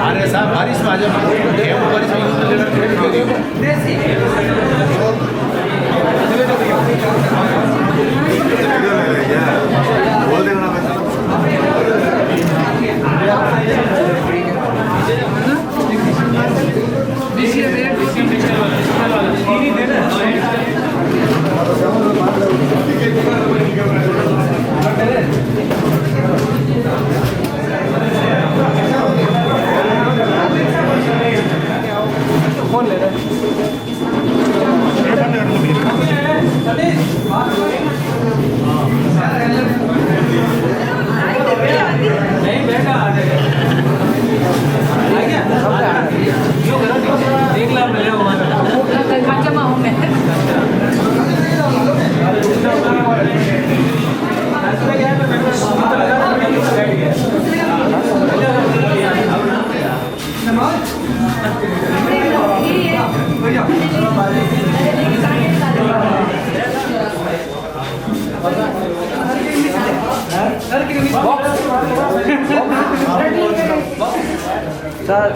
अरे साहब बारिश में आ जाओ बारिश बोल देना फोन ले नहीं बेटा देख ला मेरे जमा हूँ मैं सर सर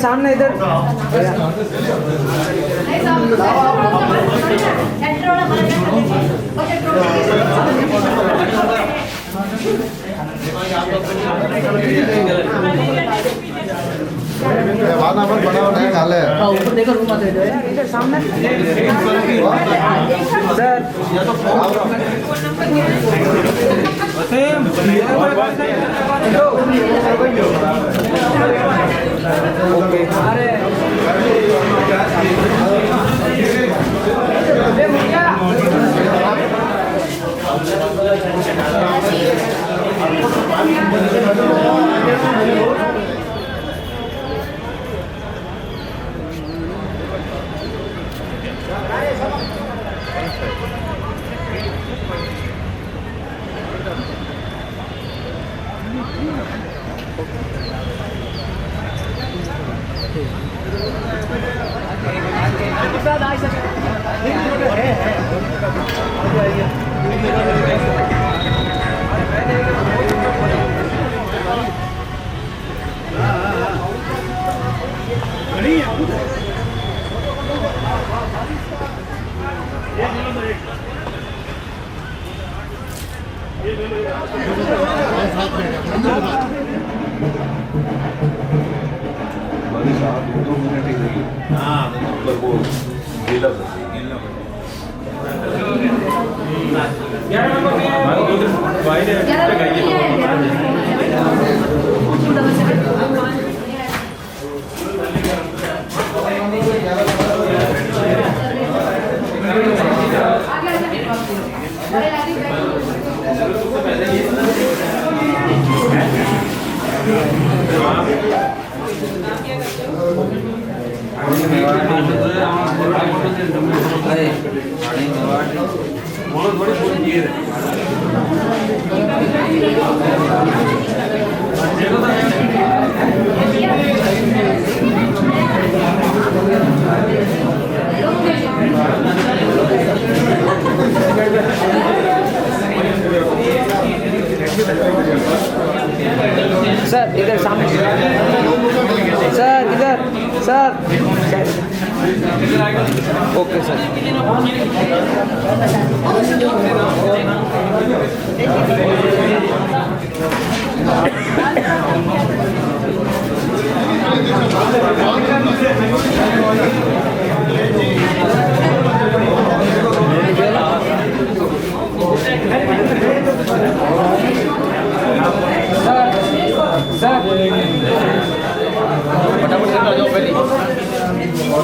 सामने इधर ऊपर देखो रूम मत इधर सामने सर सर इधर सामने सर इधर सर ओके सर फटाफट आ जाओ पहले फोटो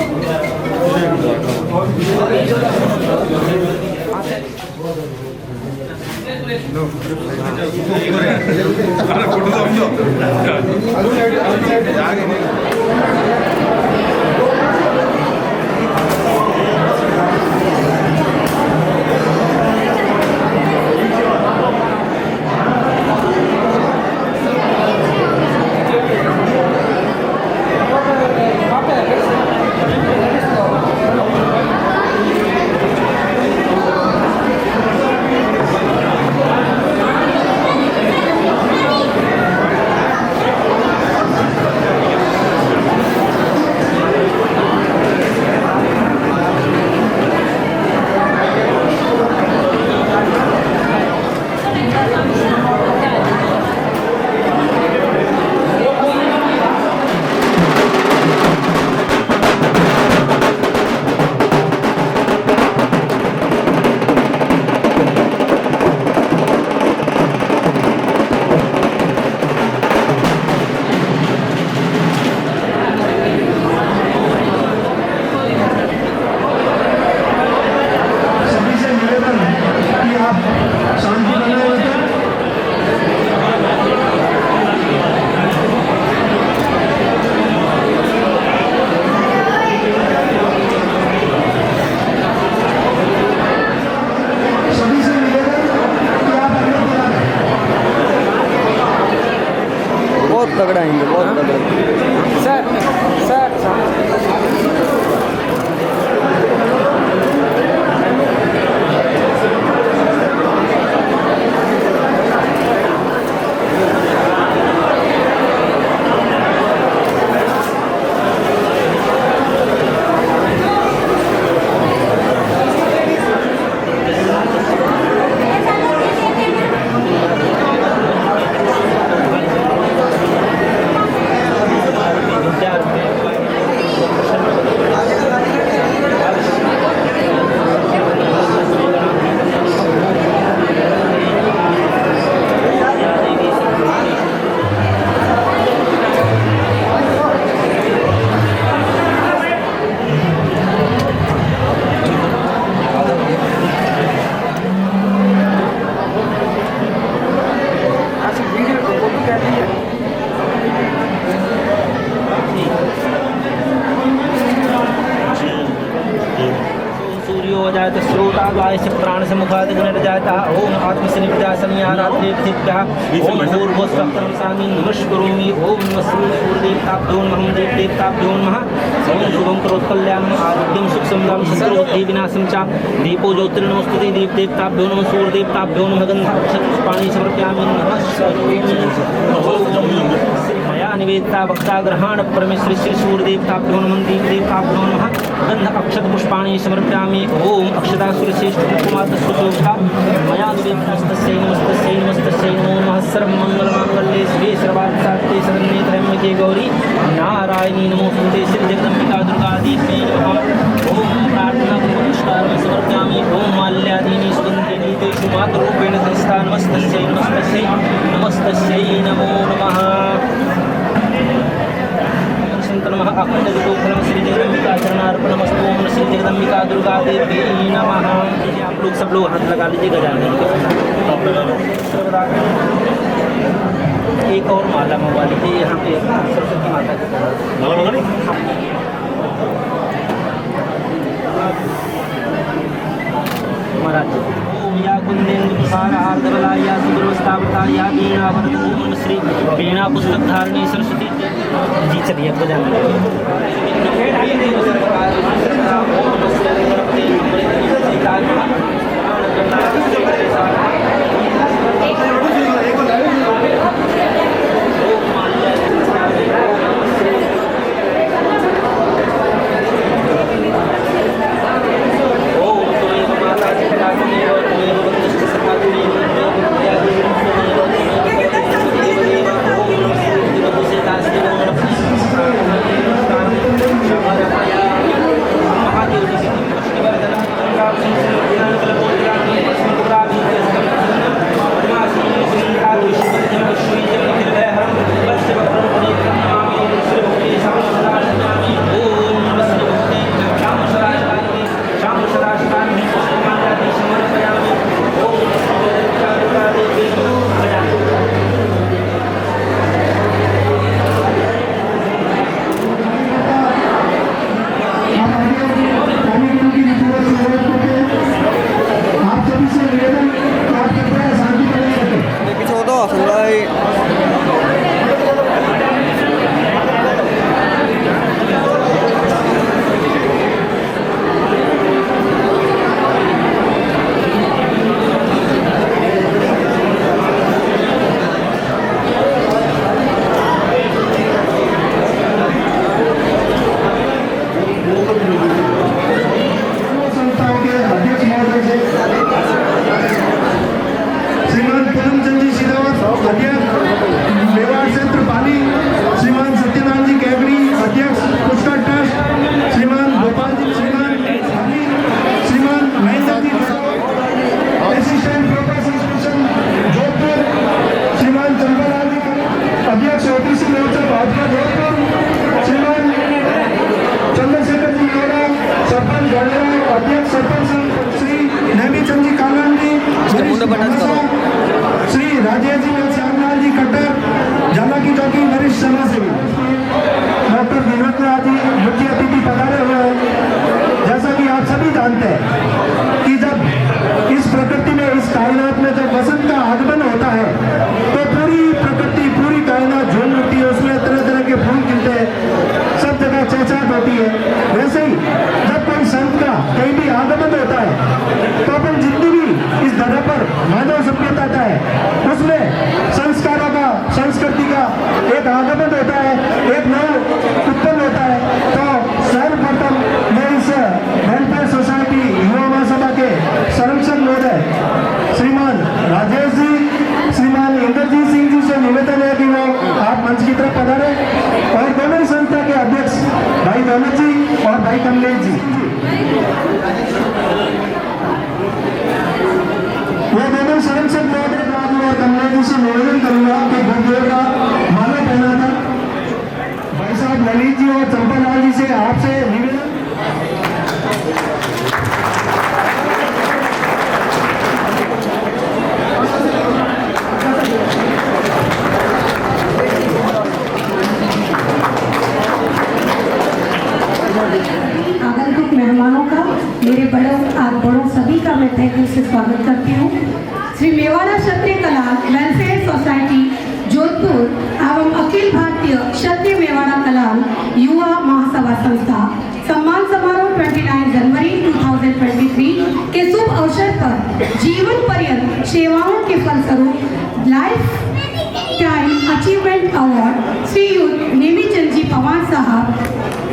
प्रावाय से प्राण से मुखाद गुण जाता ओम आत्मसनिपजा समियारात्रे स्थितः ओम भूर्भुवस्वः सामी नमस्करोमि ओम नमः सूर्यदेवताभ्यो नमः देवदेवताभ्यो नमः ओम शुभं करोतु कल्याणं आरोग्यं सुख समृद्धिं शत्रुबुद्धि विनाशं च दीपो ज्योतिर्नमोस्तुते देवदेवताभ्यो नमः सूर्यदेवताभ्यो नमः गन्धाक्षपुष्पाणि समर्पयामि नमः मया निवेदिता भक्ताग्रहाण परमेश्वरी श्री सूर्यदेवताभ्यो नमः देवदेवताभ्यो नमः गंध अक्षत पुष्पाणि समर्पयामि ओम अक्षता सुरश्रेष्ठ कुमारस्वरूपा मया निवेदितस्तस्यै नमस्तस्यै नमस्तस्यै नमो नमः सर्वमङ्गलमाङ्गल्ये शिवे सर्वार्थसाधिके शरण्ये त्र्यम्बके गौरी नारायणी नमोस्तुते श्री जगदम्बिका दुर्गा देवी नमः ओम प्रार्थना नमस्कारं समर्पयामि ओम माल्यादीनि सुगन्धि तेषु मातरूपेण संस्था नमस्तस्यै नमस्तस्यै नमस्तस्यै नमो नमः नमः अखंड विदोफलम श्री जगदम्बिका चरणार्पणमस्तु ओम श्री जगदम्बिका दुर्गा देवी नमः। आप लोग सब लोग हाथ लगा लीजिए गजानन के। एक और माला मंगवा लीजिए यहाँ पे सरस्वती माता की महाराज या कुंदेन्दुसारहार्दबला या सुब्रवस्तावता या वीणावरत ओम श्री वीणा पुस्तक धारणी सरस्वती जी। चलिए आपको जाना श्री राजेश जी श्यामलाल जी कट्टर झालाकी चौकी वरिष्ठ समाजसेवी डॉक्टर विनोद जी मुख्य अतिथि पधारे हुए हैं। जैसा कि आप सभी जानते हैं कि जब इस प्रकृति में इस कायनात में जब वसंत का आगमन होता है तो पूरी प्रकृति पूरी कायनात झूम उठती है, उसमें तरह तरह के फूल खिलते हैं, सब जगह चहचहाट होती है। वैसे ही जब कोई संत का कहीं भी आगमन होता है तो अपन जितनी भी इस धरा पर मानव सभ्यता है उसमें संस्कारों का संस्कृति का एक आगमन होता है, एक नव उत्पन्न होता है। तो सर्वप्रथम मैं इस वेलफेयर सोसाइटी युवा महासभा के संरक्षक महोदय श्रीमान राजेश जी, श्रीमान इंद्रजीत सिंह जी से निवेदन है कि वो आप मंच की तरफ पधारे और दोनों ही संस्था के अध्यक्ष भाई दौलत जी और भाई कमलेश जी वो दोनों संरक्षक महोदय और कमलेश जी से निवेदन करूंगा कि गुरुदेव का माला पहना था। भाई साहब ललित जी और चंपालाल जी से आपसे निवेदन। आगंतुक मेहमानों का मेरे बड़ों सभी का मैं तहे दिल से स्वागत करती हूँ। श्री मेवाड़ा क्षत्रिय कलाल वेलफेयर सोसाइटी जोधपुर एवं अखिल भारतीय क्षत्रिय मेवाड़ा कलाल युवा महासभा संस्था सम्मान समारोह 29 जनवरी 2023 के शुभ अवसर पर जीवन पर्यंत सेवाओं के फलस्वरूप life time achievement award Shri युक्त नेमीचंद जी पवार साहब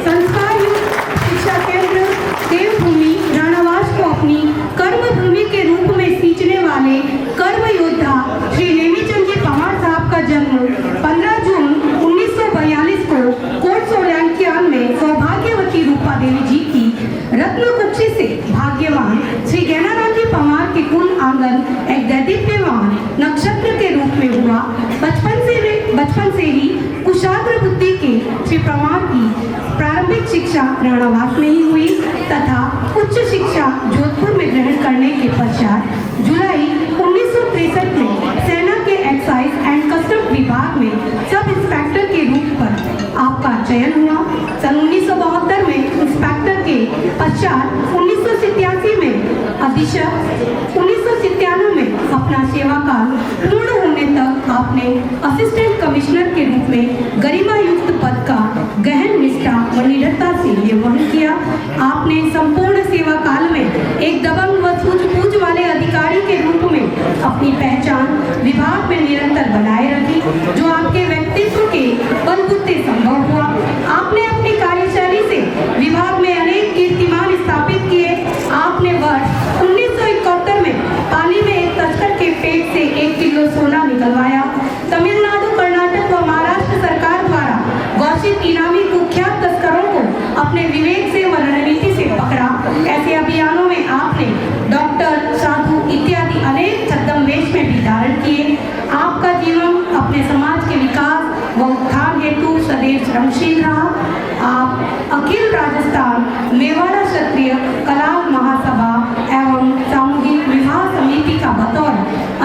संस्कार युक्त शिक्षा केंद्र देवभूमि राणावास को अपनी कर्म भूमि के रूप में सींचने वाले कर्म योद्धा श्री नेमीचंद जी पवार साहब का जन्म 15 जून 1942 को कोट सोलंकियान में सौभाग्यवती रूपा देवी जी की रत्नकुक्षी से भाग्यवान श्री ज्ञानाराम जी पवार के कुल आंगन एक दैदीप्यमान नक्षत्र के रूप में हुआ। बचपन से ही कुशाग्र बुद्धि के श्री पवार की प्रारंभिक शिक्षा राणावास में ही हुई तथा उच्च शिक्षा जोधपुर में ग्रहण करने के पश्चात जुलाई 1963 में सेना के एक्साइज एंड कस्टम विभाग में सब इंस्पेक्टर के रूप पर आपका चयन हुआ। सन 1972 में इंस्पेक्टर के पश्चात 1987 में अधीक्षक, 1997 में अपना सेवा काल पूर्ण होने तक आपने असिस्टेंट कमिश्नर के रूप में गरिमा युक्त पद का गहन निष्ठा व निडरता से निर्वहन किया। आपने संपूर्ण सेवा काल में एक दबंग व सूझबूझ वाले अधिकारी के रूप में अपनी पहचान विभाग में निरंतर बनाए रखी, जो आपके व्यक्तित्व के बलबूते संभव हुआ। आपने अपनी कार्यशैली से विभाग में अनेक कीर्तिमान स्थापित किए। आपने वर्ष 1971 में पाली में एक तस्कर के पेट से 1 किलो सोना निकलवाया। तमिलनाडु, कर्नाटक व महाराष्ट्र सरकार द्वारा घोषित इनामी कुख्यात तस्करों को अपने विवेक से व रणनीति से पकड़ा। ऐसे अभियानों में आपने डॉक्टर, साधु इत्यादि अनेक छद्मवेश में भी धारण किए। आपका जीवन अपने समाज के विकास व उत्थान हेतु सदैव श्रमशील रहा। आप अखिल राजस्थान मेवाड़ा क्षत्रिय कलाल महासभा एवं सामूहिक विवाह समिति का बतौर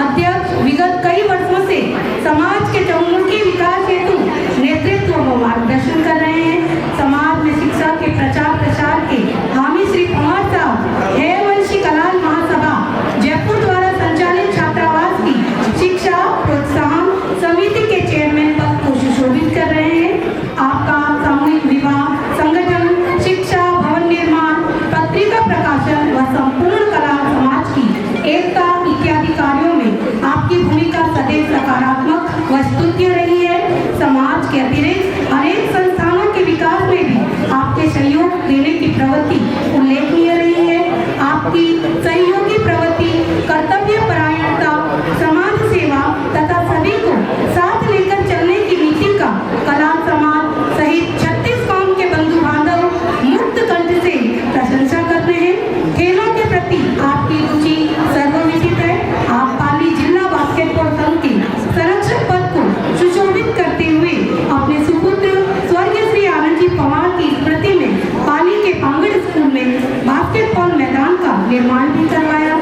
अध्यक्ष विगत कई वर्षों से समाज के चहुमुखी विकास हेतु नेतृत्व व मार्गदर्शन कर रहे हैं। समाज में शिक्षा के प्रचार प्रसार के हामी श्री पवार साहब हेमवंशी कलाल महासभा जयपुर द्वारा संचालित छात्रावास की शिक्षा प्रोत्साहन समिति के चेयरमैन पद को सुशोभित कर रहे हैं। आपका सामूहिक विवाह संगठन, शिक्षा, भवन निर्माण, पत्रिका प्रकाशन व संपूर्ण कला समाज की एकता इत्यादि कार्यों में आपकी भूमिका सदैव सकारात्मक व स्तुत्य रही है। समाज के अतिरिक्त अनेक संस्थानों के विकास में भी आपके सहयोग देने की प्रवृत्ति उल्लेखनीय रही है। आपकी सहयोगी प्रवृत्ति, कर्तव्य परायणता, समाज सेवा तथा सभी को साथ लेकर चलने की नीति का कला समाज सहित 36 गांव के बंधु बांधव मुक्त कंठ से प्रशंसा करते हैं। खेलों के प्रति आपकी रुचि सर्वविदित है। आप पाली जिला बास्केटबॉल संघ के संरक्षक पद को सुशोभित करते हुए अपने सुपुत्र स्वर्गीय श्री आनंद जी पवार की स्मृति में पाली के पांगड़ स्कूल में बास्केटबॉल मैदान का निर्माण भी करवाया।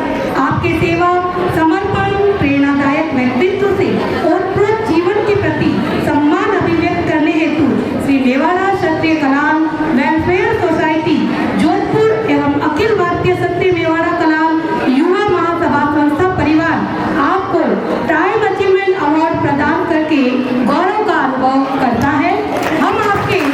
आपके सेवा, समर्पण, प्रेरणादायक व्यक्तित्व से ओतप्रोत जीवन के प्रति सम्मान अभिव्यक्त करने हेतु श्री मेवाड़ा क्षत्रिय कलाल वेलफेयर सोसाइटी जोधपुर एवं अखिल भारतीय क्षत्रिय मेवाड़ा कलाल युवा महासभा संस्था परिवार आपको टाइम अचीवमेंट अवार्ड प्रदान करके गौरव का अनुभव करता है। हम आपके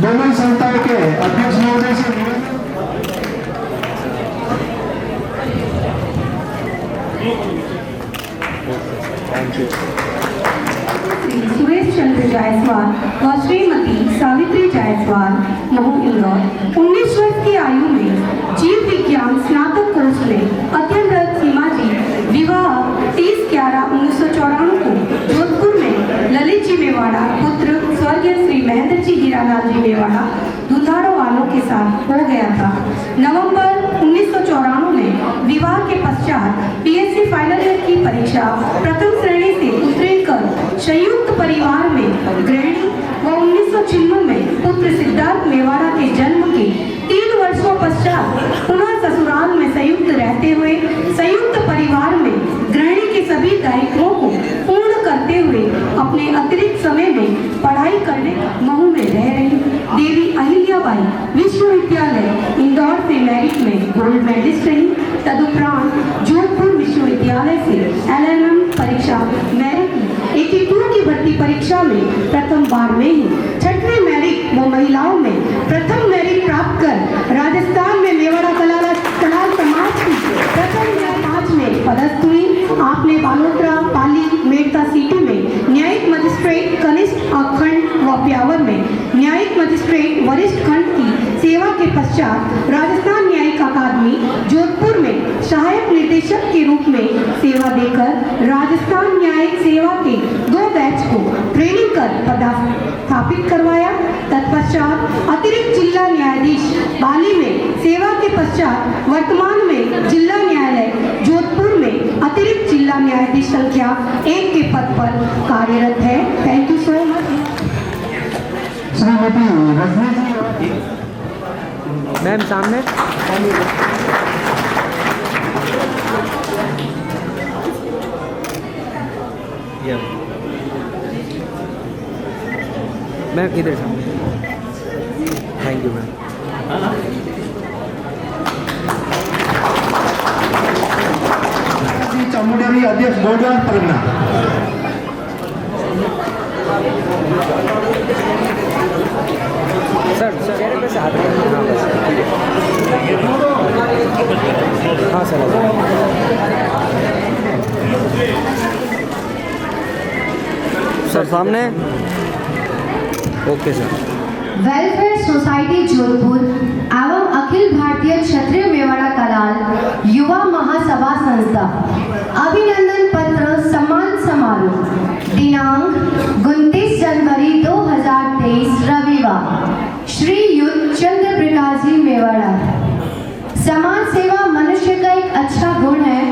दोनों संस्थाओं के अध्यक्ष महोदय से सुरेश चंद्र जायसवाल व श्रीमती सावित्री जायसवाल महू इंदौर 19 वर्ष की आयु में जीव विज्ञान स्नातक कोर्स में अध्ययनरत सीमा जी विवाह 30/11/1994 को जोधपुर में ललित जी मेवाड़ा पुत्र स्वर्गीय श्री महेंद्र जी हीरालाल जी मेवाड़ा दुधारों वालों के साथ हो गया था। नवंबर 1994 में विवाह के पश्चात पीएससी फाइनल ईयर की परीक्षा प्रथम श्रेणी से उत्तीर्ण कर संयुक्त परिवार में गृहिणी व 1996 में पुत्र सिद्धार्थ मेवाड़ा के जन्म के 3 वर्षों पश्चात पुनः ससुराल में संयुक्त रहते हुए संयुक्त परिवार में गृहिणी के सभी दायित्वों को पूर्ण करते हुए अपने अतिरिक्त समय में पढ़ाई करने महू में रह रही देवी अहिल्याबाई विश्वविद्यालय इंदौर से मेरिट में गोल्ड मेडलिस्ट रही। तदुपरांत जोधपुर विश्वविद्यालय से LLM परीक्षा मेरिट 82 की भर्ती परीक्षा में प्रथम बार में ही 6वें मेरिट व महिलाओं में प्रथम मेरिट प्राप्त कर राजस्थान में मेवाड़ा कलाल समाज की प्रथम न्याय 5 में पदस्थ हुई। आपने बालोतरा, पाली, मेड़ता सिटी में न्यायिक मजिस्ट्रेट कनिष्ठ खंड व ब्यावर में न्यायिक मजिस्ट्रेट वरिष्ठ खंड की सेवा के पश्चात राजस्थान न्यायिक अकादमी जोधपुर में सहायक निर्देशक के रूप में सेवा देकर राजस्थान न्यायिक सेवा के 2 बैच को ट्रेनिंग कर पदस्थापित करवाया। तत्पश्चात अतिरिक्त जिला न्यायाधीश पाली में सेवा के पश्चात वर्तमान में जिला न्यायालय जोधपुर में अतिरिक्त जिला न्यायाधीश संख्या 1 के पद पर कार्यरत है। Thank you so much. Shrimati Rajni ji ma'am सामने। मैम इधर सामने। Thank you ma'am. चामुंडेरी अध्यक्ष गोलवार परगना। सर चेहरे पे से हाथ हाँ सर। सर सामने। Okay sir. Welfare society Jodhpur एवं अखिल भारतीय क्षत्रिय मेवाड़ा कलाल युवा महासभा संस्था अभिनंदन पत्र सम्मान समारोह दिनांक 29 जनवरी 2023 रविवार। श्री युद्ध चंद्र प्रकाश जी मेवाड़ा। समाज सेवा मनुष्य का एक अच्छा गुण है।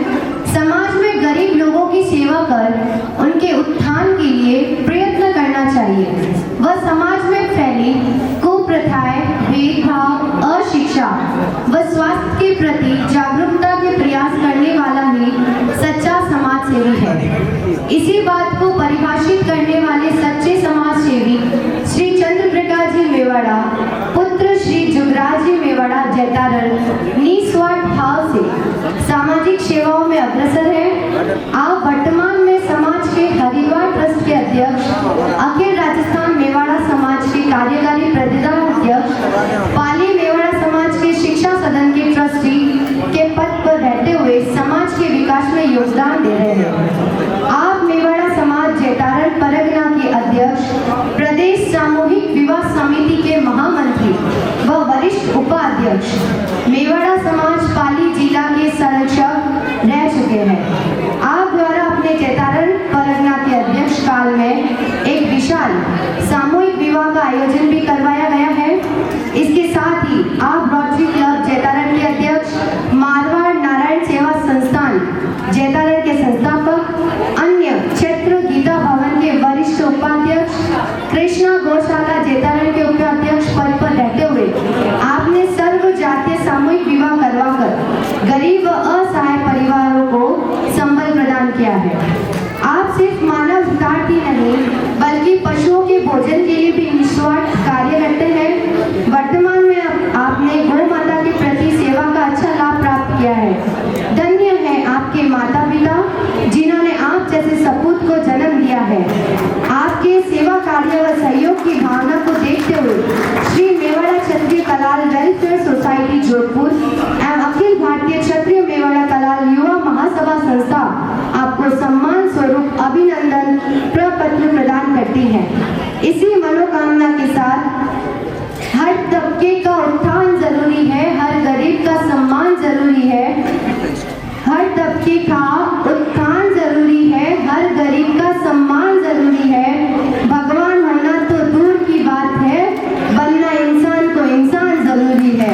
समाज में गरीब लोगों की सेवा कर उनके उत्थान के लिए प्रयत्न करना चाहिए। वह समाज में फैली कुप्रथाएं, भेदभाव, अशिक्षा व स्वास्थ्य के प्रति जागरूकता के प्रयास करने वाला ही सच्चा समाज सेवी है। इसी बात को परिभाषित करने वाले सच्चे समाज सेवी श्री चंद्र प्रकाश जी मेवाड़ा पुत्र श्री जुगराज जी मेवाड़ा जैतारण निस्वार्थ भाव से सामाजिक सेवाओं में अग्रसर है। आप वर्तमान में समाज के हरिद्वार ट्रस्ट के अध्यक्ष, अखिल राजस्थान मेवाड़ा समाज के कार्यकारी प्रधानाध्यक्ष, पाली मेवाड़ा समाज के शिक्षा सदन के ट्रस्टी के पद पर रहते हुए समाज के विकास में योगदान दे रहे हैं। आप मेवाड़ा समाज जैतारण परगना के अध्यक्ष, प्रदेश सामूहिक विवाह समिति के महामंत्री व वरिष्ठ उपाध्यक्ष, मेवाड़ा समाज पाली जिला के संरक्षक रह चुके हैं। आप द्वारा अपने जैतारण परगना के अध्यक्ष काल में एक विशाल सामूहिक विवाह का आयोजन भी करवाया गया है। इसके साथ ही आप रोटरी क्लब जैतारण के अध्यक्ष, मारवाड़ नारायण सेवा संस्थान जैतारण के संस्थापक, अन्य क्षेत्र गीता भवन के वरिष्ठ उपाध्यक्ष, कृष्णा गौशाला जैतारण के उपाध्यक्ष पद पर रहते हुए आपने सर्व जातीय सामूहिक विवाह करवाकर गरीब व असहाय परिवारों को संबल प्रदान किया है। आप सिर्फ मानव हितार्थ ही नहीं बल्कि पशुओं के भोजन के लिए भी निस्वार्थ कार्य करते हैं। वर्तमान में आपने गौ माता के प्रति सेवा का अच्छा लाभ प्राप्त किया है। धन्य है आपके माता पिता जिन्होंने आप जैसे सपूत को जन्म दिया है। आपके सेवा कार्य व सहयोग की भावना को देखते हुए श्री मेवाड़ा क्षत्रिय कलाल वेलफेयर सोसाइटी जोधपुर एवं अखिल भारतीय क्षत्रिय मेवाड़ा कलाल युवा महासभा संस्था आपको सम्मान स्वरूप अभिनंदन प्रपत्र प्रदान करती है। इसी मनोकामना के साथ हर तबके का उत्थान जरूरी है, हर गरीब का सम्मान जरूरी है। हर तबके का उत्थान जरूरी है, हर गरीब का सम्मान जरूरी है। भगवान होना तो दूर की बात है, बनना इंसान को इंसान जरूरी है।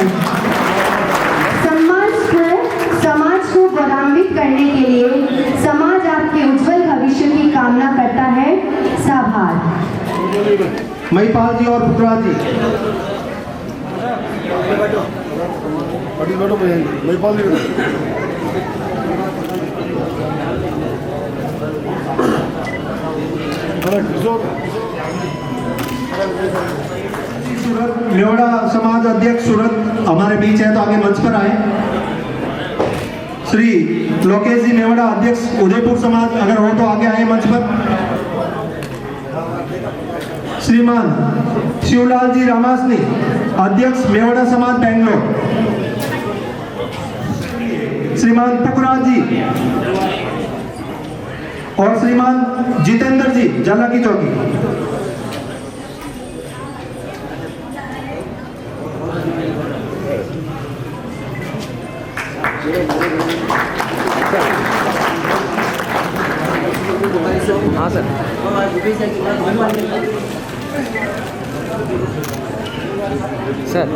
समाज को गौरवान्वित करने के लिए समाज आपके उज्जवल भविष्य की कामना करता है। साभार। महिपाल जी और पुत्रराज जी। महिपाल जी सूरत मेवाड़ा समाज अध्यक्ष सूरत हमारे बीच है, तो आगे मंच पर आए। श्री लोकेश जी मेवाड़ा अध्यक्ष उदयपुर समाज अगर हो तो आगे आए मंच पर। श्रीमान शिवलाल जी रामासनी अध्यक्ष मेवाड़ा समाज बेंगलोर। श्रीमान पुखराज जी और श्रीमान जितेंद्र जी जाला की चौकी। हाँ सर। सर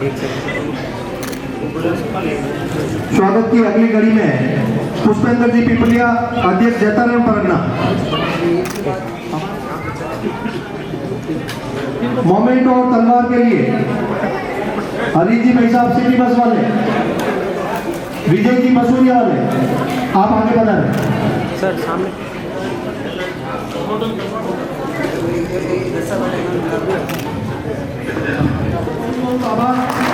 एक सेकंड। स्वागत की अगली कड़ी में पुष्पेंद्र जी पिपलिया अध्यक्ष जैतारण परगना। मोमेंट और तलवार के लिए हरी जी भाई साहब सिटी बस वाले, विजय जी मसूरिया वाले, आप आगे बढ़ा रहे सर सामने।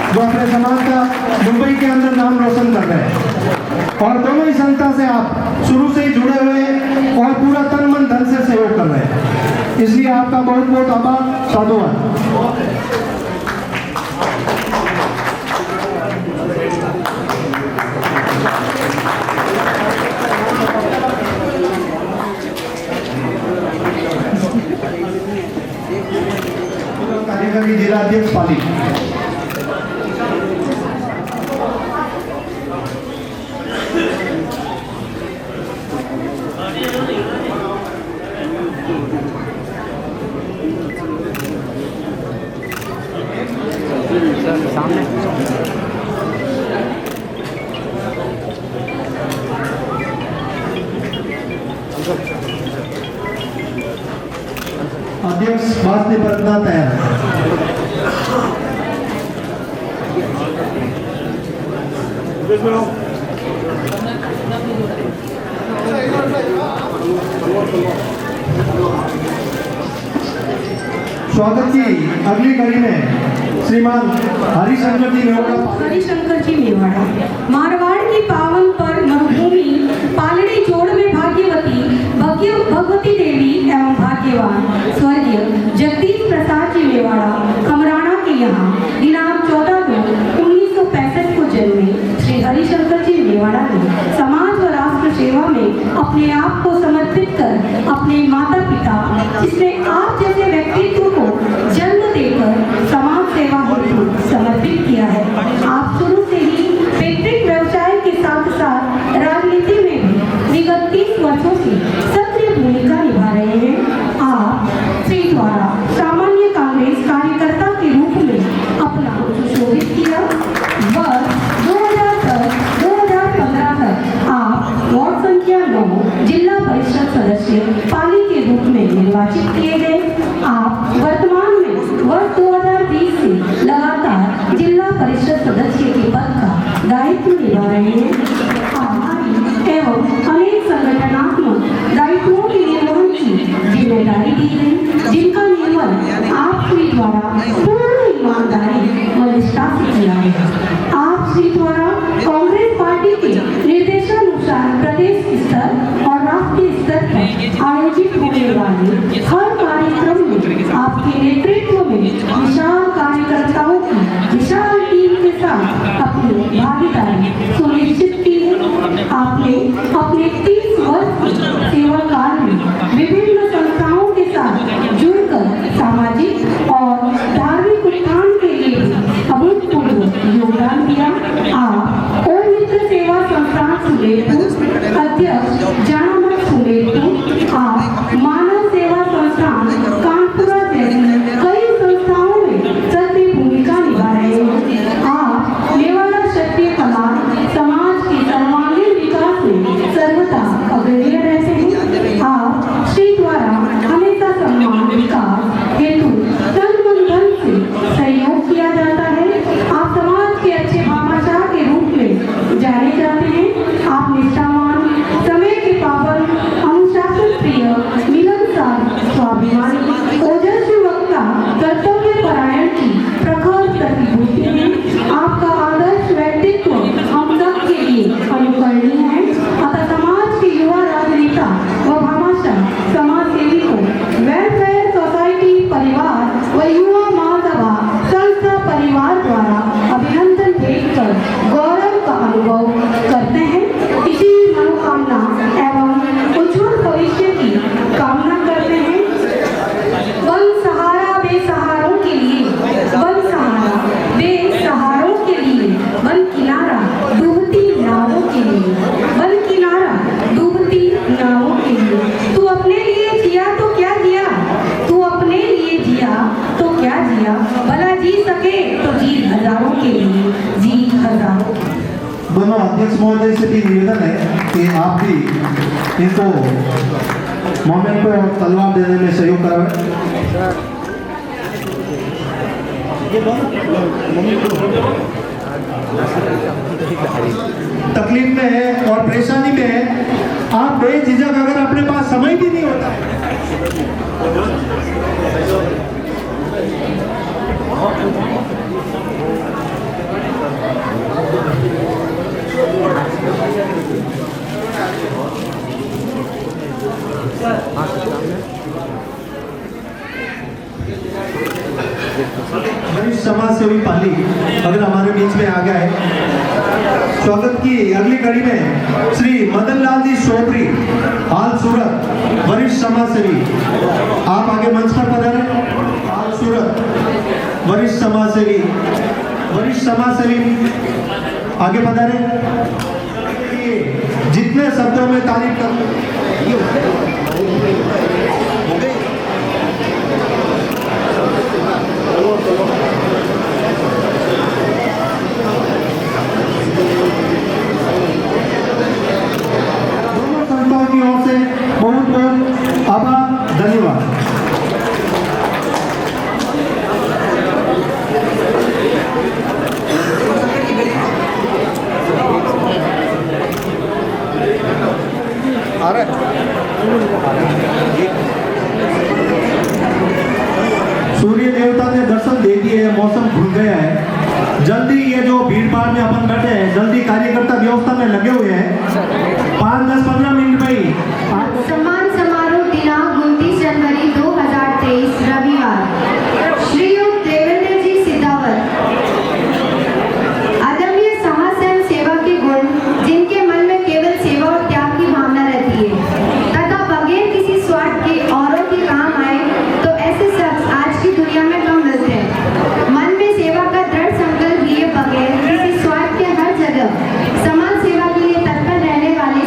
जो अपने समाज का मुंबई के अंदर नाम रोशन कर रहे हैं, और दोनों ही संस्था से आप शुरू से ही जुड़े हुए और पूरा तन मन धन से सहयोग कर रहे हैं, इसलिए आपका बहुत बहुत आभार, साधुवाद। कार्यकारी जिला अध्यक्ष पाली। सर सामने। अध्यक्ष वास्ते परगना तैयार है। स्वागत की अगली कड़ी में श्रीमान हरिशंकर जी मेवाड़ा। हरिशंकर जी मेवाड़ा मारवाड़ की पावन पर मरुभूमि पालड़ी जोड़ में भाग्यवती भगवती देवी एवं भाग्यवान स्वर्गीय जगदीश प्रसाद जी मेवाड़ा कमराना के यहाँ दिनांक 14/2/1965 को जन्मे श्री हरिशंकर जी मेवाड़ा ने समाज व राष्ट्र सेवा में अपने आप को समर्पित कर अपने माता पिता जिसने आप जैसे व्यक्तित्व को जन्म देकर समाज सेवा हेतु समर्पित किया है। आप शुरू से ही पैतृक व्यवसाय के साथ साथ राजनीति में भी विगत 30 वर्षों से सक्रिय भूमिका निभा रहे हैं। आप श्री द्वारा सामान्य कांग्रेस कार्यकर्ता के रूप में अपना सुशोभित किया। वर्ष 2010-2015 तक आप वार्ड संख्या 9 जिला परिषद सदस्य पाली के रूप में निर्वाचित किए गए। आप वर्तमान में वर्ष 2020 से लगातार जिला परिषद सदस्य के पद का दायित्व निभा रहे हैं। एवं अनेक संगठनात्मक दायित्वों के निर्वहन की जिम्मेदारी दी गई, जिनका निर्वहन आप श्री द्वारा पूर्ण ईमानदारी व निष्ठा से किया है। आप श्री द्वारा कांग्रेस पार्टी के निर्देशानुसार प्रदेश स्तर और राष्ट्रीय स्तर पर आयोजित होने वाले हर कार्यक्रम में आपके नेतृत्व में विशाल कार्यकर्ताओं की विशाल टीम के साथ अपनी भागीदारी सुनिश्चित की है। आपने अपने 30 वर्ष के सेवा काल में विभिन्न संस्थाओं के साथ जुड़कर सामाजिक और धार्मिक उत्थान के लिए अभूतपूर्व योगदान दिया। आप ओम मित्र सेवा संस्थान सुमेरपुर अध्यक्ष जानामठ सुमेरपुर, आप मानव सेवा संस्थान कानपुरा जैसी कई संस्थाओं में सक्रिय भूमिका निभा रहे हैं। आप मेवाड़ा क्षत्रिय कला समाज के सर्वांगीण विकास में सर्वदा अग्रणी रहते हैं। आप श्री द्वारा हमेशा सम्मान विकास हेतु तन मन धन से सहयोग किया जाता है। आप समाज के अच्छे भामाशाह के रूप में जाने जाते हैं। आप अध्यक्ष महोदय से भी निवेदन है कि आप भी इनको मोमेंट को तलवार देने में सहयोग कराएं। तकलीफ में है और परेशानी में है, आप बेझिझक अगर अपने पास समय भी नहीं होता है वरिष्ठ समाज सेवी पाली अगर हमारे बीच में आ गया है। स्वागत की अगली कड़ी में श्री मदन लाल जी चौधरी, हाल सूरत, वरिष्ठ समाज सेवी, आप आगे मंच पर पधारें। हाल सूरत वरिष्ठ समाज सेवी आगे पधारें। जितने शब्दों में तारीफ कर दोनों संस्थाओं की ओर से बहुत बहुत आभार, धन्यवाद। सूर्य देवता ने दर्शन दे दिए, मौसम खुल गया है। जल्दी ये जो भीड़ भाड़ में अपन बैठे हैं, जल्दी कार्यकर्ता व्यवस्था में लगे हुए हैं। 5-10-15 मिनट में ही सम्मान समारोह दिनांक 29 जनवरी 2023 रविवार। श्रीयुक्त देवेंद्र जी सिद्धावत, अदम्य साहस एवं सेवा के गुण, जिनके मन में केवल सेवा और त्याग की भावना रहती है तथा बगैर किसी स्वार्थ के औरों के काम आए, तो ऐसे शख्स आज की दुनिया में कम मिलते हैं। मन में सेवा का दृढ़ संकल्प लिए बगैर किसी स्वार्थ के हर जगह समाज सेवा के लिए तत्पर रहने वाले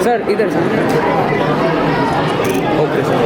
सर इधर सर। Okay sir.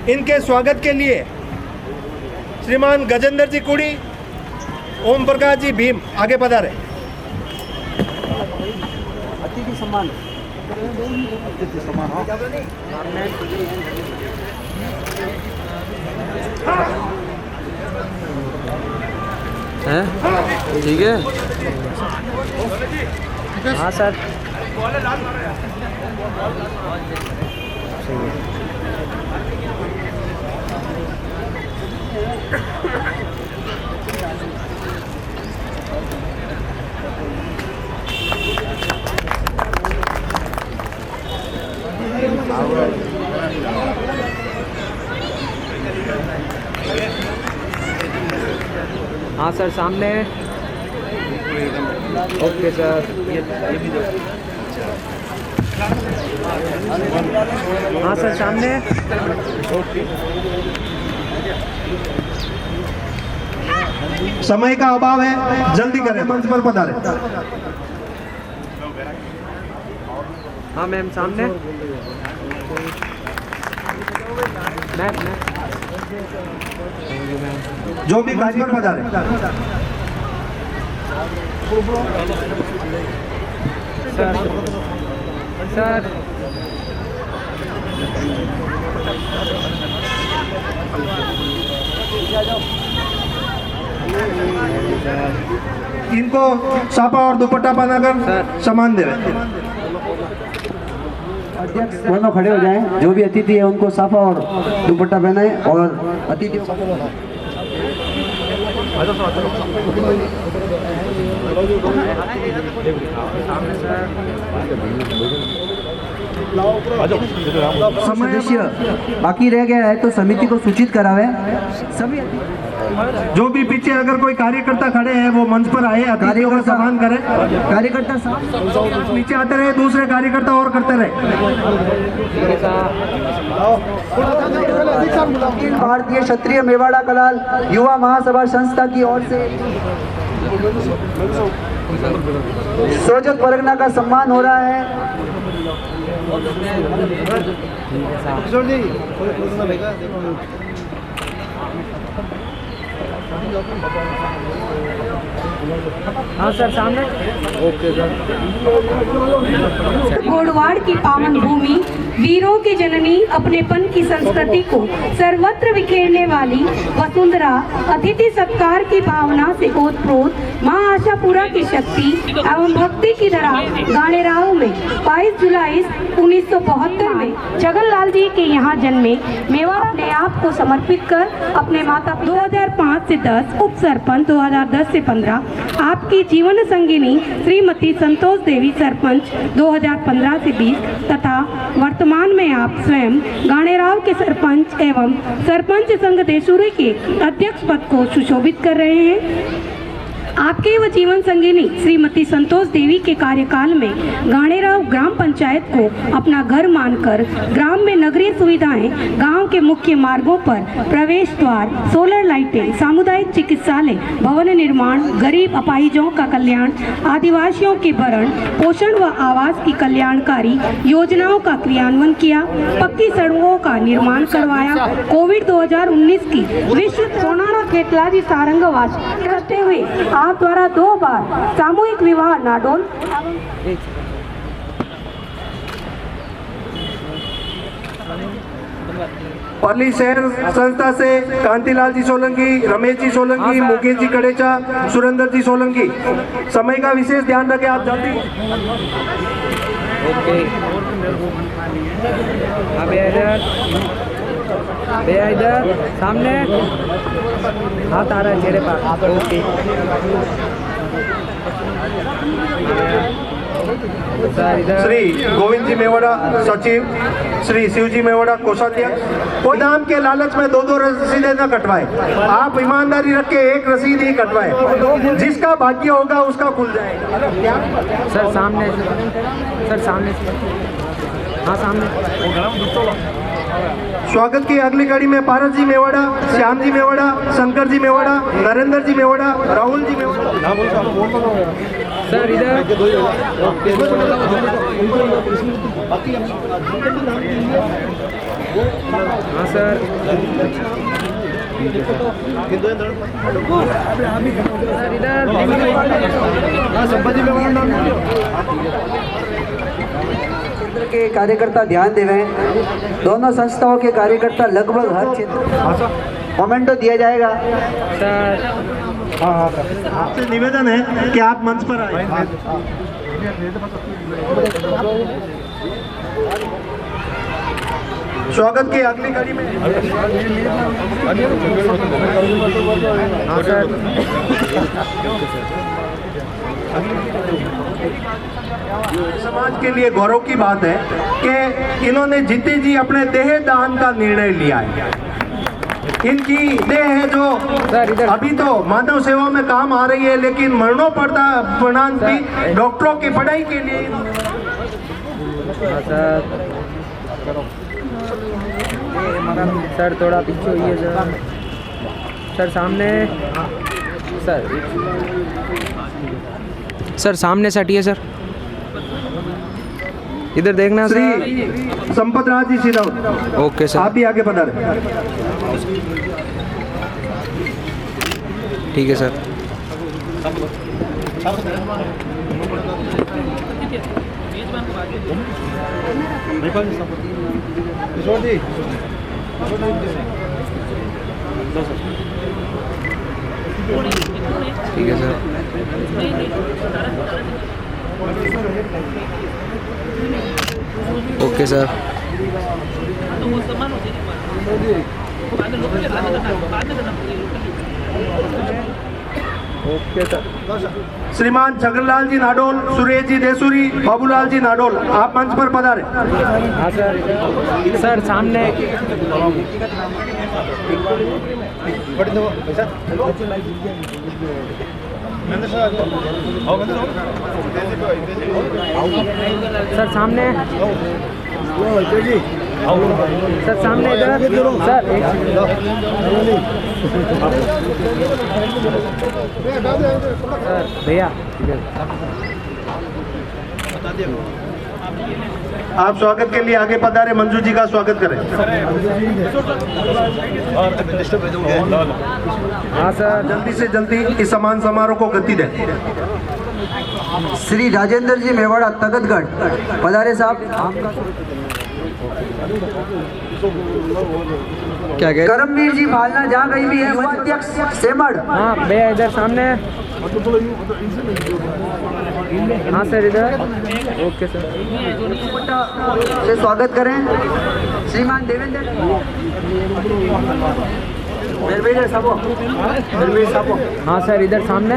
इनके स्वागत के लिए श्रीमान गजेंद्र जी कुड़ी, ओम प्रकाश जी भीम आगे पधारे। अतिथि सम्मान। अतिथि सम्मान है, ठीक है। हाँ सर। हाँ सर सामने। Okay sir. ये भी दो। हाँ सर सामने। ओके। समय का अभाव है, जल्दी करें, मंच पर पधारे। हाँ मैम सामने। मैम जो भी मंच पर पधारे। सर सर इनको सापा और दुपट्टा पहनाकर सम्मान देवे। दोनों खड़े हो जाएं, जो भी अतिथि है उनको साफा और दुपट्टा पहनाएं और अतिथियों सदस्य बाकी रह गया है तो समिति को सूचित करावे। सभी जो भी पीछे अगर कोई कार्यकर्ता खड़े हैं वो मंच पर आए, अधिकारियों का सम्मान करें। कार्यकर्ता साहब नीचे आते रहे, दूसरे कार्यकर्ता और करते रहे। अखिल भारतीय क्षत्रिय मेवाड़ा कलाल युवा महासभा संस्था की ओर से सोजत परगना का सम्मान हो रहा है। हाँ सर, सामने। Okay sir. गोड़वाड़ की पावन भूमि, वीरों की जननी, अपनेपन की संस्कृति को सर्वत्र बिखेरने वाली वसुंधरा, अतिथि सत्कार की भावना से ओतप्रोत माँ आशापुरा की शक्ति एवं भक्ति की धरा गाणेराव में 22 जुलाई 1972 में जगनलाल जी के यहाँ जन्मे। मेवाड़ा अपने आप को समर्पित कर अपने माता 2005 से 10, उप सरपंच 2010 से 15, आपकी जीवन संगिनी श्रीमती संतोष देवी सरपंच 2015 से 20 तथा वर्तमान में आप स्वयं गाणेराव के सरपंच एवं सरपंच संघ देशूरी के अध्यक्ष पद को सुशोभित कर रहे हैं। आपके व जीवन संगिनी श्रीमती संतोष देवी के कार्यकाल में गाणेराव ग्राम पंचायत को अपना घर मानकर ग्राम में नगरीय सुविधाएं, गांव के मुख्य मार्गों पर प्रवेश द्वार, सोलर लाइटें, सामुदायिक चिकित्सालय, भवन निर्माण, गरीब अपाहिजों का कल्याण, आदिवासियों के भरण पोषण व आवास की कल्याणकारी योजनाओं का क्रियान्वयन किया, पक्की सड़कों का निर्माण करवाया। कोविड 2019 की विश्व कोरोना केतलाजी सारंगवास करते हुए आप द्वारा 2 बार सामूहिक विवाह नाडोल पाली शहर संस्था से कांतिलाल जी सोलंकी, रमेश जी सोलंकी, मुकेश जी कड़ेचा, सुरेंद्र जी सोलंकी। समय का विशेष ध्यान रखें, आप जल्दी। ओके। अब इधर सामने हाथ आ रहा है चेहरे पर। ओके सर, इधर श्री गोविंद जी मेवाड़ा सचिव, श्री शिव जी मेवाड़ा कोषाध्यक्ष। कोई नाम के लालच में 2-2 रसीदें न कटवाए, आप ईमानदारी रख के एक रसीद ही कटवाए, जिसका भाग्य होगा उसका खुल जाएगा। सर सामने, सर सामने, हाँ सामने। स्वागत की अगली कड़ी में पारस जी मेवाड़ा, श्याम जी मेवाड़ा, शंकर जी मेवाड़ा, नरेंद्र जी मेवाड़ा, राहुल जी मेवाड़ा। सर इधर हाँ सर, क्षेत्र के कार्यकर्ता ध्यान देवें। दोनों संस्थाओं के कार्यकर्ता लगभग हर क्षेत्र मोमेंटो दिया जाएगा। सर आपसे निवेदन है कि आप मंच पर आए। स्वागत की अगली कड़ी में हाँ सर, समाज के लिए गौरव की बात है कि इन्होंने जीते जी अपने देह दान का निर्णय लिया है। इनकी देह है जो अभी तो मानव सेवा में काम आ रही है, लेकिन मरणोपरांत भी डॉक्टरों की पढ़ाई के लिए। सर थोड़ा पीछे होइए सर। सर सामने, सर सामने से हटिए सर, इधर देखना सर। श्री संपत राज जी सीधा। ओके सर, आप भी आगे पधारें। ठीक है सर। ठीक है sir. Okay sir. Okay sir. श्रीमान छगनलाल जी नाडोल, सुरेश जी देसूरी, बाबूलाल जी नाडोल, आप मंच पर पधारे। हाँ सर। सर सामने सर सामने सर सामने इधर सर सर भैया आप स्वागत के लिए आगे पधारे, मंजू जी का स्वागत करें। हाँ सर। जल्दी से जल्दी इस सम्मान समारोह को गति दें। श्री राजेंद्र जी मेवाड़ा तगतगढ़ पधारे साहब। क्या कह करमवीर जी भालना जहाँ कहीं भी है, उपाध्यक्ष सेमड़। हाँ भैया इधर सामने। हाँ सर इधर। Okay sir. से स्वागत करें श्रीमान देवेंद्र हाँ सर इधर सामने।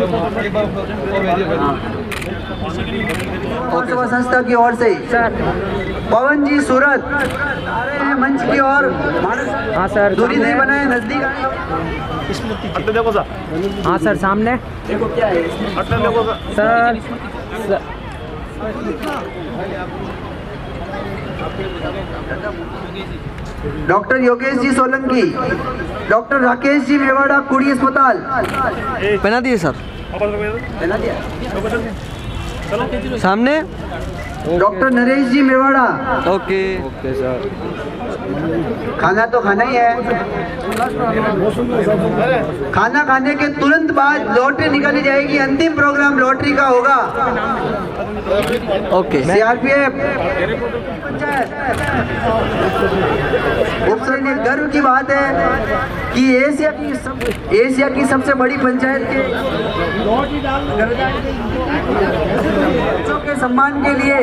सेवा संस्था की ओर से सर पवन जी सूरत मंच की ओर। हाँ सर दूरी नहीं बनाए, नजदीक हाँ सर सामने sir. Doctor Yogesh ji Solanki, doctor Rakesh ji Mewada Kudi अस्पताल। बना दिए सर बना दिया। सामने। Doctor Naresh ji Mewada. Okay okay sir. खाना तो खाना ही है। खाना खाने के तुरंत बाद लॉटरी निकाली जाएगी, अंतिम प्रोग्राम लॉटरी का होगा। ओके। सीआरपीएफ उपसर्ग गर्व की बात है कि एशिया की सबसे बड़ी पंचायत के बच्चों के सम्मान के लिए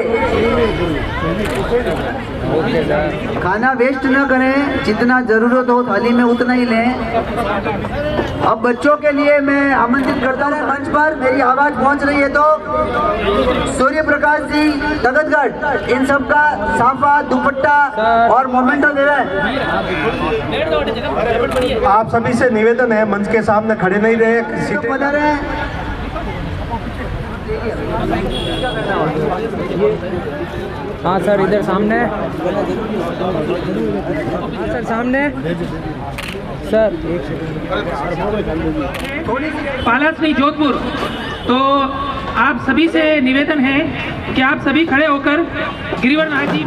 खाना वेस्ट न करें, जितना जरूरत हो थाली में उतना ही लें। अब बच्चों के लिए मैं आमंत्रित करता हूँ मंच पर, मेरी आवाज पहुंच रही है तो सूर्य प्रकाश जी तगतगढ़, इन सब का साफा दुपट्टा और मोमेंटो दे रहे हैं। आप सभी से निवेदन है, मंच के सामने खड़े नहीं रहे, सीटें बता रहे हैं। हाँ सर इधर सामने। हाँ सर सामने सर। पालाश्री जोधपुर। तो आप सभी से निवेदन है कि आप सभी खड़े होकर गिरिवर नाथ जी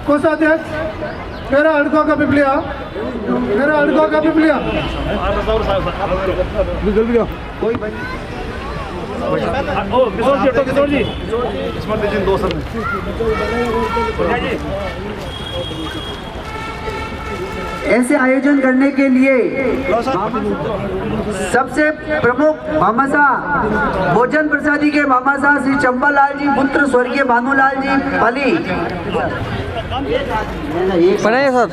कोषाध्यक्ष, मेरा अड़कों का पिपलिया, मेरा अड़कों का पिपलिया। कोई ऐसे आयोजन करने के लिए सबसे प्रमुख भामाशाह भोजन प्रसादी के भामाशाह श्री चंपालाल जी पुत्र स्वर्गीय भानुलाल जी पाली बनाइए सर।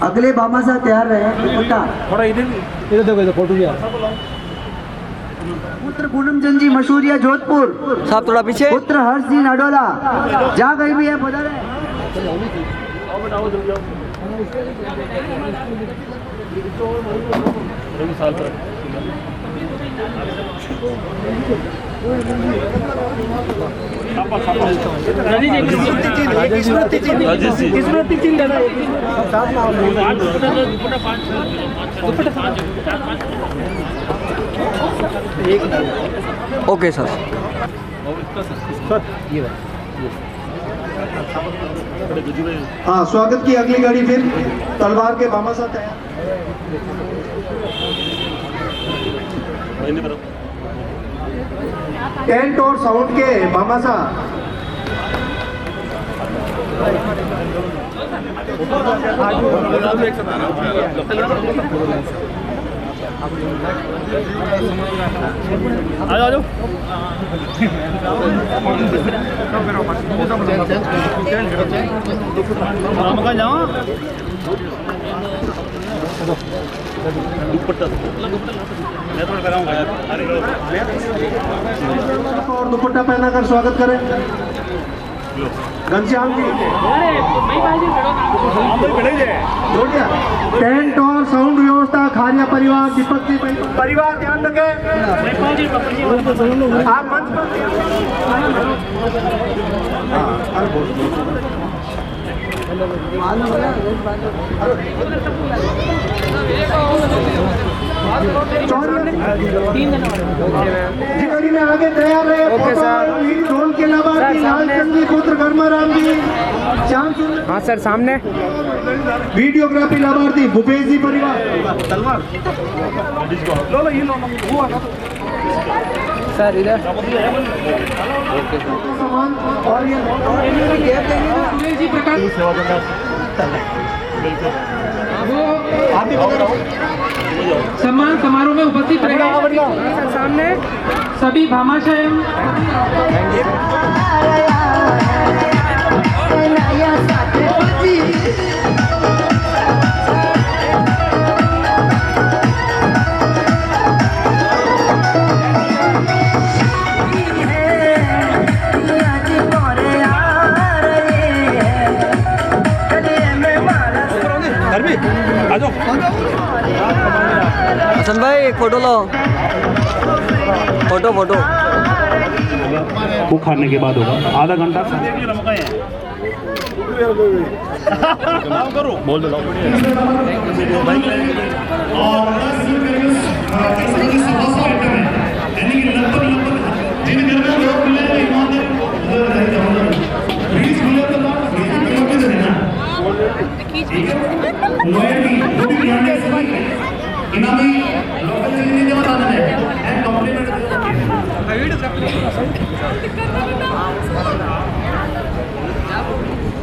अगले भामाशाह तैयार रहे। थोड़ा इधर देखो, इधर फोटो लिया। पुत्र पूनमचंद जी मशहूरिया जोधपुर, साहब थोड़ा पीछे। पुत्र हर्ष जी नाडोला, जहाँ कहीं भी है पधारे। Okay sir. हाँ, स्वागत की अगली गाड़ी फिर तलवार के भामाशाह तैयार। टेंट और साउंड के भामाशाह। और दुपट्टा पहनाकर स्वागत करें घनश्याम जी। जोड़िया। टेंट और साउंड व्यवस्था खारिया परिवार, दीपक जी परिवार ध्यान रखें। आप मंच पर जी में आगे तैयार रहे। Okay sir. ढोल के लाभार्थी लालचंद जी पुत्र गर्माराम जी, श्याम सुंदर। हाँ सर, सामने। वीडियोग्राफी लाभार्थी भूपेश जी परिवार। सर इधर। सामान और ये सुरेश जी प्रकाश वो सम्मान समारोह में उपस्थित रहे। सर सामने। सभी भामाशाह हसन भाई एक फोटो लो। फोटो फोटो वो खाने के बाद होगा आधा घंटा। बोल दो।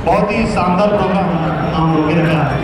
बहुत ही शानदार प्रोग्राम हम लोग ने रखा है।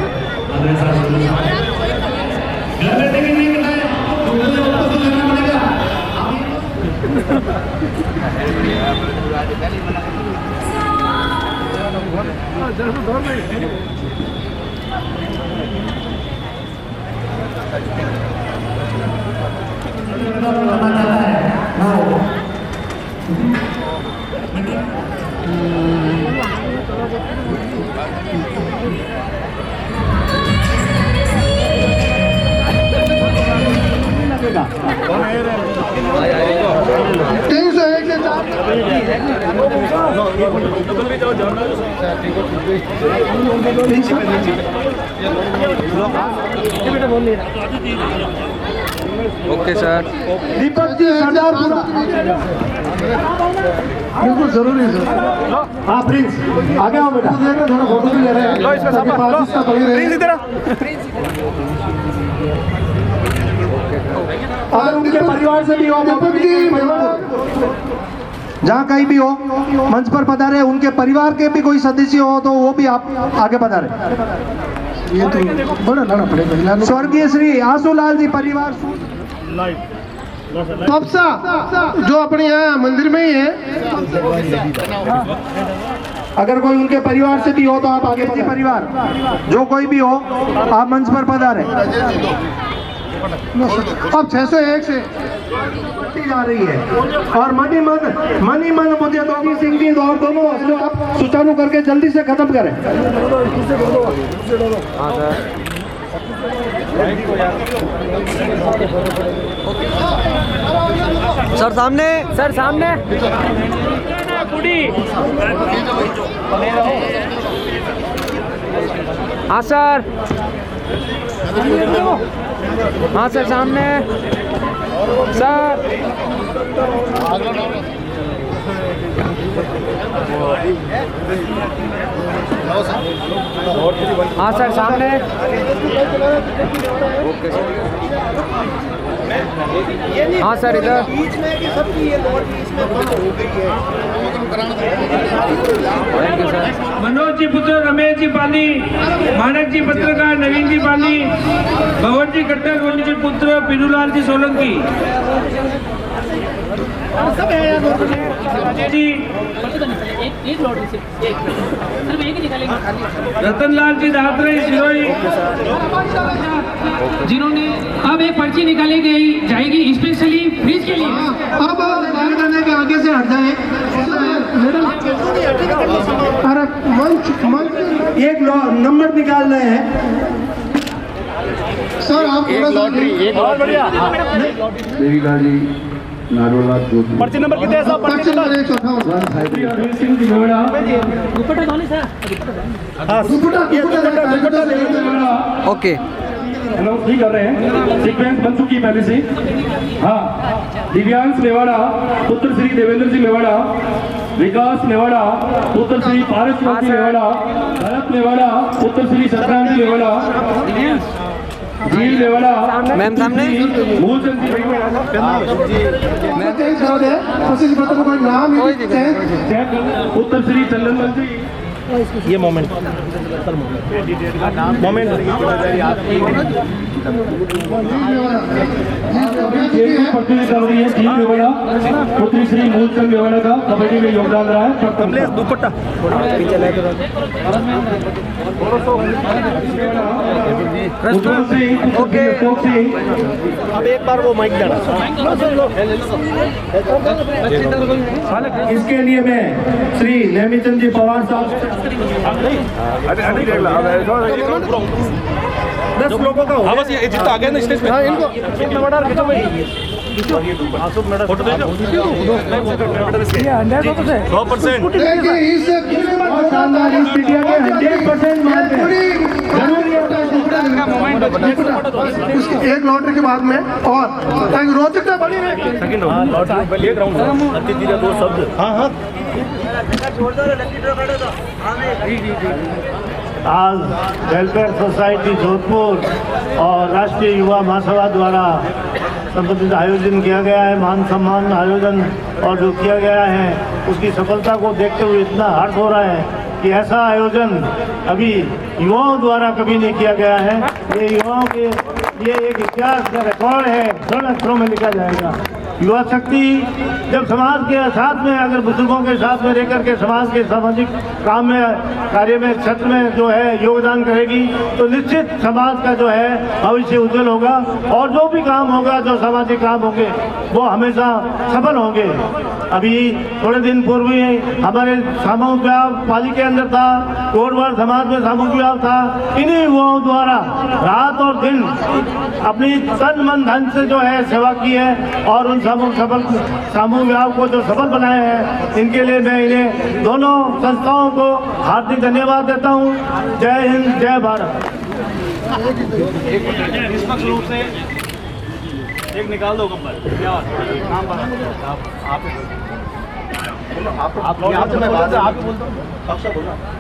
Okay sir. दीपक जी सरदारपुरा बिल्कुल जरूरी सर। हाँ प्रिंस आगे आओ बेटा। देख रहे थोड़ा फोटो भी ले रहे हैं। अगर उनके परिवार से भी हो, जहाँ कहीं भी हो मंच पर पधारे, उनके परिवार के भी कोई सदस्य हो तो वो भी आप आगे पधारे। ये तो बड़ा लड़ा पड़ेगा। स्वर्गीय श्री आंसूलाल जी परिवार तपसा जो अपने यहाँ मंदिर में ही है। अगर कोई उनके परिवार से भी हो तो आप आगे बढ़िए। परिवार जो कोई भी हो आप मंच पर पधारे। अब 601 से जा रही है और मनी मन मुझे दोगी सिंह जी और दोनों जो आप सुचारू करके जल्दी से खत्म करें। सर सामने। सर सामने। हाँ सर। हाँ सर सामने। सर हाँ सर सामने। हाँ सर इधर। मनोज जी पुत्र रमेश जी पाली, मानक जी पत्रकार नवीन जी पाली, भवन जी कट्टर गोनी जी पुत्र पीरूलाल जी सोलंकी जी, रतनलाल जी दात्रे सिरोही, जिन्होंने अब एक पर्ची निकाली गई जाएगी स्पेशली फ्रीज के लिए। अब लाइन करने के आगे से हट जाए। अरे मंच एक नंबर निकाल रहे हैं सर, आप थोड़ा सा देविका जी नारोला जोधपुर। पर्ची नंबर कितने है साहब? पर्ची नंबर 1 चौथा ओके अनाउंस नहीं कर रहे हैं, सीक्वेंस बन चुकी है पहले से। हाँ, दिव्यांश मेवाड़ा पुत्र श्री देवेंद्र जी मेवाड़ा, विकास मेवाड़ा पुत्र श्री पारस जी मेवाड़ा, भरत मेवाड़ा पुत्र श्री सतराम जी मेवाड़ा, झील मेवाड़ा मैम सामने। मूलचंद जी नाम पुत्र श्री चंदन जी। ये मोमेंट प्रतिनिधि कर रही है झील मेवाड़ा पुत्री श्री मूलचंद मेवाड़ा का कबड्डी में योगदान रहा है। दुपट्टा ओके। अब एक बार वो माइक देना। इसके लिए मैं श्री नेमीचंद जी पवार साहब 10 लोगों का हो। बस ये जितना आगे ना स्टेज पे। हाँ, इनको फोटो दे दो। 100%। एक लॉटरी के बाद में और रोचकता बढ़ी है। हाँ आज वेलफेयर सोसाइटी जोधपुर और राष्ट्रीय युवा महासभा द्वारा संबंधित आयोजन किया गया है, मान सम्मान आयोजन, और जो किया गया है उसकी सफलता को देखते हुए इतना हर्ष हो रहा है कि ऐसा आयोजन अभी युवाओं द्वारा कभी नहीं किया गया है। ये युवाओं के लिए एक इतिहास का रिकॉर्ड है, स्वर्ण अक्षरों में लिखा जाएगा। युवा शक्ति जब समाज के साथ में, अगर बुजुर्गों के साथ में रहकर के समाज के सामाजिक काम में, कार्य में, क्षेत्र में जो है योगदान करेगी तो निश्चित समाज का जो है भविष्य उज्जवल होगा और जो भी काम होगा, जो सामाजिक काम होंगे वो हमेशा सफल होंगे। अभी थोड़े दिन पूर्व ही हमारे सामूहिक विवाह पाली के अंदर था, कोटवार समाज में सामूहिक विवाह था। इन्हीं युवाओं द्वारा रात और दिन अपनी तन मन धन से जो है सेवा की है और उन सामूहिक विवाह को जो सफल बनाए हैं, इनके लिए मैं इन्हें दोनों संस्थाओं को हार्दिक धन्यवाद देता हूँ। जय हिंद, जय भारत। निष्पक्ष रूप से एक निकाल दो कम्बल। नाम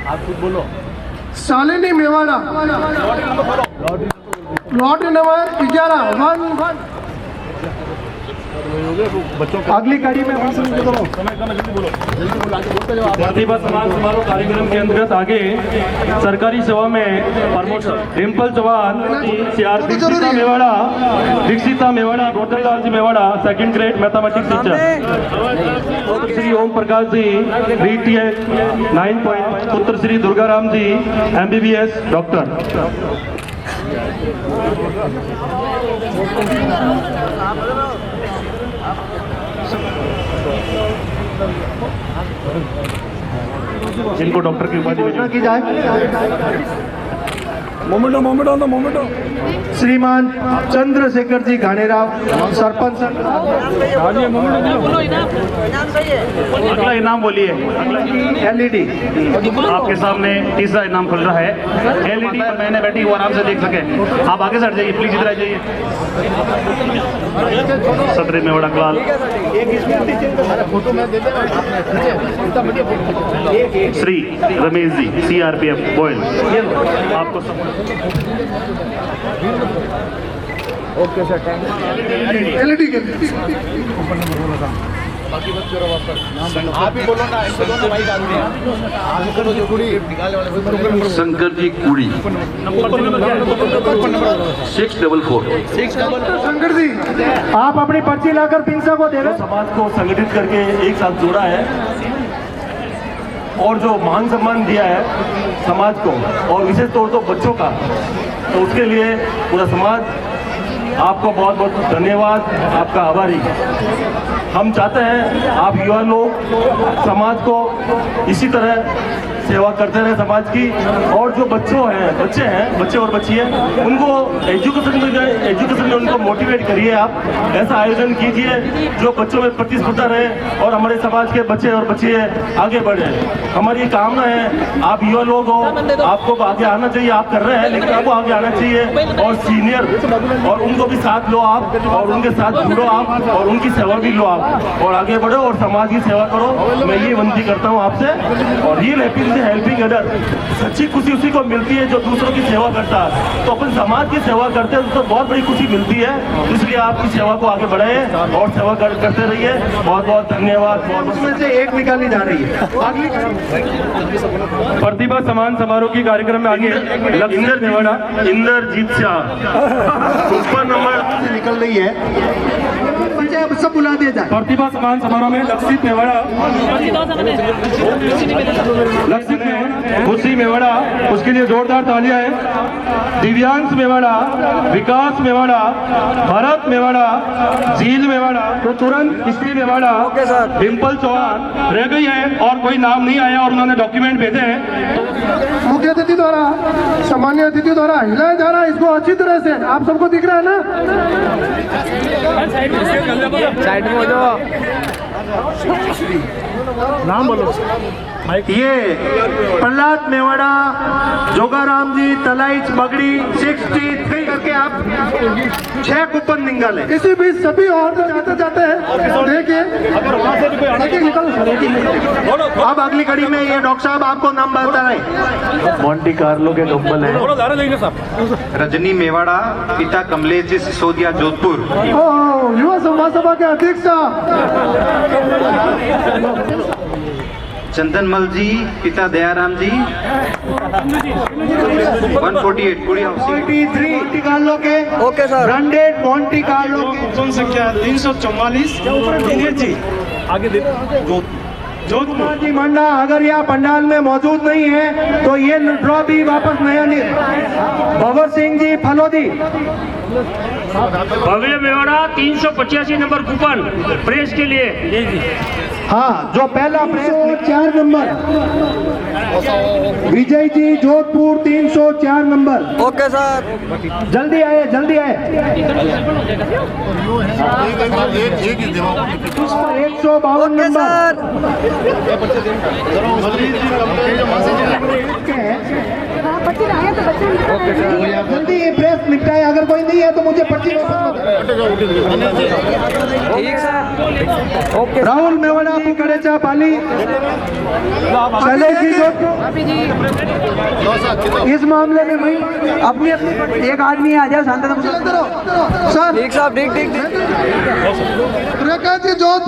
आप खुद बोलो। शालिनी मेवाड़ा लॉटरी नंबर 11 अगली कड़ी में प्रतिभा सम्मान समारोह कार्यक्रम के अंतर्गत आगे सरकारी सेवा में promotion Dimple Chauhan Dikshita Mewada Gotallal ji Mewada 2nd grade mathematics teacher, Shri Om Prakash ji DTH 9 point, पुत्र श्री दुर्गाराम जी MBBS डॉक्टर। जिनको डॉक्टर की उपाधि की जाए। श्रीमान चंद्रशेखर जी घाणेराव सरपंच। अगला इनाम बोलिए। LED आपके सामने तीसरा इनाम खुल रहा है। LED पर मैंने बैठी वो आराम से देख सके। आप आगे से हट जाइए प्लीज, इधर आ जाइए। सदर मेवाड़ा कलाल श्री रमेश जी CRPF बॉयल, आपको okay sir, thank you. LED के शंकर जी कुड़ी 644। शंकर जी आप अपनी पर्ची लाकर पिंसा को दे रहे। समाज को संगठित करके एक साथ जोड़ा है और जो मान सम्मान दिया है समाज को और विशेष तौर तो बच्चों का, तो उसके लिए पूरा समाज आपको बहुत बहुत धन्यवाद, आपका आभारी। हम चाहते हैं आप युवा लोग समाज को इसी तरह सेवा करते रहे समाज की, और जो बच्चे और बच्ची हैं उनको एजुकेशन में उनको मोटिवेट करिए। आप ऐसा आयोजन कीजिए जो बच्चों में प्रतिस्पर्धा रहे और हमारे समाज के बच्चे और बच्चियाँ आगे बढ़े। हमारी कामना है आप युवा लोग हो, आपको आगे आना चाहिए, आप कर रहे हैं लेकिन आपको आगे आना चाहिए, और सीनियर और उनको भी साथ लो आप, और उनके साथ जुड़ो आप, और उनकी सेवा भी लो आप, और आगे बढ़ो और समाज की सेवा करो। मैं ये विनती करता हूँ आपसे। और रियल हैप्पीनेस हेल्पिंग अदर, सच्ची खुशी उसी को मिलती है जो दूसरों की सेवा करता है। तो अपन समाज की सेवा करते हैं तो बहुत बड़ी खुशी मिलती है, इसलिए आपकी सेवा को आगे बढ़ाए और सेवा करते रहिए। बहुत बहुत धन्यवाद। उसमें से एक निकाली जा रही है। प्रतिभा सम्मान समारोह की कार्यक्रम में आगे इंद्रजीत शाह ऊपर नंबर से निकल रही है, सब बुला दिया जाए। प्रतिभा सम्मान समारोह में लक्षित मेवाड़ा, खुशी मेवाड़ा, उसके लिए जोरदार तालियां हैं। दिव्यांश मेवाड़ा, विकास मेवाड़ा, भरत मेवाड़ा, झील मेवाड़ा, तो तुरंत स्त्री मेवाड़ा, डिम्पल चौहान रह गई है और कोई नाम नहीं आया और उन्होंने डॉक्यूमेंट भेजे हैं। मुख्य अतिथि द्वारा, सामान्य अतिथि द्वारा हिलाया जा रहा है इसको अच्छी तरह से। आप सबको दिख रहा है ना? साइड में हो जाओ। नाम बोलो। ये प्रहलाद मेवाड़ा, जोगाराम जी, तलाइच बगड़ी 63 करके आप 6 कूपन निकाले। इसी बीच सभी और जाते हैं देखिए, अब अगली कड़ी में ये डॉक्टर साहब आपको नाम बता रहे। मोंटी कार्लो के डब्बल है। रजनी मेवाड़ा, पिता कमलेश जी सिसोदिया जोधपुर। युवा महासभा के अध्यक्ष चंदनमल जी, पिता दयाराम जी 148 कुड़ी हाउसिंग। 43 कार्लो के okay sir. Branded Monte Carlo के संख्या 344 जी आगे जोधपुर जी मंडा। अगर यह पंडाल में मौजूद नहीं है तो ये ड्रॉ भी वापस नया नहीं। भगत सिंह जी फलोदी, भव्य मेवाड़ा 385 नंबर कूपन प्रेस के लिए। हाँ, जो पहला press 4 number Vijay ji Jodhpur 304 number. Okay sir, जल्दी आए, जल्दी आए। 152 नंबर जल्दी ये प्रेस निपटाए। अगर कोई नहीं है तो मुझे पर्ची ठीक सर। ओके राहुल मेवाड़ा कड़ेचा पाली चलेगी जो इस मामले में मैं अपनी एक आदमी आ जाए शांत सर। ठीक साहब, ठीक ठीक। प्रकाश जी जो